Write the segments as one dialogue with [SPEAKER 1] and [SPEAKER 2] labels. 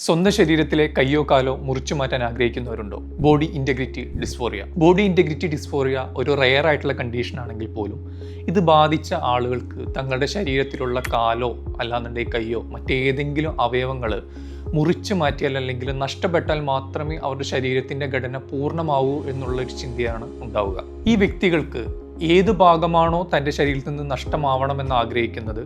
[SPEAKER 1] സ്വന്തം ശരീരത്തിലെ കയ്യോ കാലോ മുറിച്ചു മാറ്റാൻ ആഗ്രഹിക്കുന്നവരുണ്ടോ? Body integrity dysphoria. Body integrity dysphoria ഒരു റെയർ ആയിട്ടുള്ള കണ്ടീഷൻ ആണെങ്കിൽ പോലും ഇത് ബാധിച്ച ആളുകൾക്ക് തങ്ങളുടെ ശരീരത്തിലുള്ള കാലോ അല്ലാന്നുണ്ടെങ്കിൽ കയ്യോ മറ്റേതെങ്കിലും അവയവങ്ങൾ മുറിച്ചു മാറ്റിയാൽ അല്ലെങ്കിൽ നഷ്ടപ്പെട്ടാൽ മാത്രമേ അവരുടെ ശരീരത്തിൻ്റെ ഘടന പൂർണ്ണമാവൂ എന്നുള്ളൊരു ചിന്തയാണ് ഉണ്ടാവുക. ഈ വ്യക്തികൾക്ക് ഏത് ഭാഗമാണോ തൻ്റെ ശരീരത്തിൽ നിന്ന് നഷ്ടമാവണമെന്ന് ആഗ്രഹിക്കുന്നത്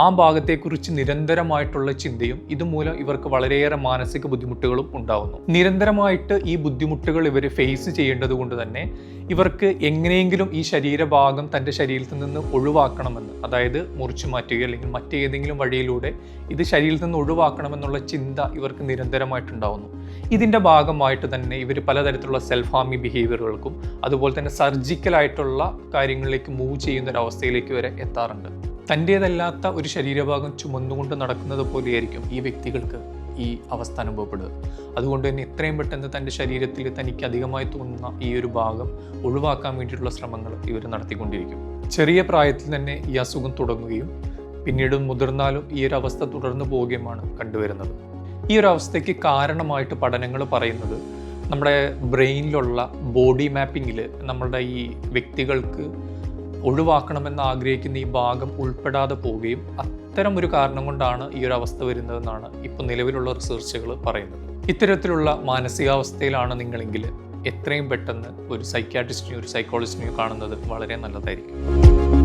[SPEAKER 1] ആ ഭാഗത്തെക്കുറിച്ച് നിരന്തരമായിട്ടുള്ള ചിന്തയും ഇതുമൂലം ഇവർക്ക് വളരെയേറെ മാനസിക ബുദ്ധിമുട്ടുകളും ഉണ്ടാവുന്നു. നിരന്തരമായിട്ട് ഈ ബുദ്ധിമുട്ടുകൾ ഇവർ ഫേസ് ചെയ്യേണ്ടത് കൊണ്ട് തന്നെ ഇവർക്ക് എങ്ങനെയെങ്കിലും ഈ ശരീരഭാഗം തൻ്റെ ശരീരത്തിൽ നിന്ന് ഒഴിവാക്കണമെന്ന്, അതായത് മുറിച്ചു മാറ്റുകയോ അല്ലെങ്കിൽ മറ്റേതെങ്കിലും വഴിയിലൂടെ ഇത് ശരീരത്തിൽ നിന്ന് ഒഴിവാക്കണമെന്നുള്ള ചിന്ത ഇവർക്ക് നിരന്തരമായിട്ടുണ്ടാവുന്നു. ഇതിൻ്റെ ഭാഗമായിട്ട് തന്നെ ഇവർ പലതരത്തിലുള്ള സെൽഫ് ഹാർമിംഗ് ബിഹേവിയറുകൾക്കും അതുപോലെ തന്നെ സർജിക്കലായിട്ടുള്ള കാര്യങ്ങളിലേക്ക് മൂവ് ചെയ്യുന്ന ഒരു അവസ്ഥയിലേക്ക് വരെ എത്താറുണ്ട്. തൻ്റേതല്ലാത്ത ഒരു ശരീരഭാഗം ചുമന്നുകൊണ്ട് നടക്കുന്നത് പോലെയായിരിക്കും ഈ വ്യക്തികൾക്ക് ഈ അവസ്ഥ അനുഭവപ്പെടുക. അതുകൊണ്ട് തന്നെ എത്രയും പെട്ടെന്ന് തൻ്റെ ശരീരത്തിൽ തനിക്ക് അധികമായി തോന്നുന്ന ഈ ഒരു ഭാഗം ഒഴിവാക്കാൻ വേണ്ടിയിട്ടുള്ള ശ്രമങ്ങൾ ഇവർ നടത്തിക്കൊണ്ടിരിക്കും. ചെറിയ പ്രായത്തിൽ തന്നെ ഈ അസുഖം തുടങ്ങുകയും പിന്നീട് മുതിർന്നാലും ഈ ഒരു അവസ്ഥ തുടർന്നു പോവുകയുമാണ് കണ്ടുവരുന്നത്. ഈ ഒരു അവസ്ഥയ്ക്ക് കാരണമായിട്ട് പഠനങ്ങൾ പറയുന്നത് നമ്മുടെ ബ്രെയിനിലുള്ള ബോഡി മാപ്പിങ്ങിൽ നമ്മളുടെ ഈ വ്യക്തികൾക്ക് ഒഴിവാക്കണമെന്ന് ആഗ്രഹിക്കുന്ന ഈ ഭാഗം ഉൾപ്പെടാതെ പോവുകയും അത്തരം ഒരു കാരണം കൊണ്ടാണ് ഈ ഒരു അവസ്ഥ വരുന്നതെന്നാണ് ഇപ്പോൾ നിലവിലുള്ള റിസർച്ചുകൾ പറയുന്നത്. ഇത്തരത്തിലുള്ള മാനസികാവസ്ഥയിലാണ് നിങ്ങളെങ്കിൽ എത്രയും പെട്ടെന്ന് ഒരു സൈക്യാട്രിസ്റ്റിനെയോ ഒരു സൈക്കോളജിസ്റ്റിനെയോ കാണുന്നത് വളരെ നല്ലതായിരിക്കും.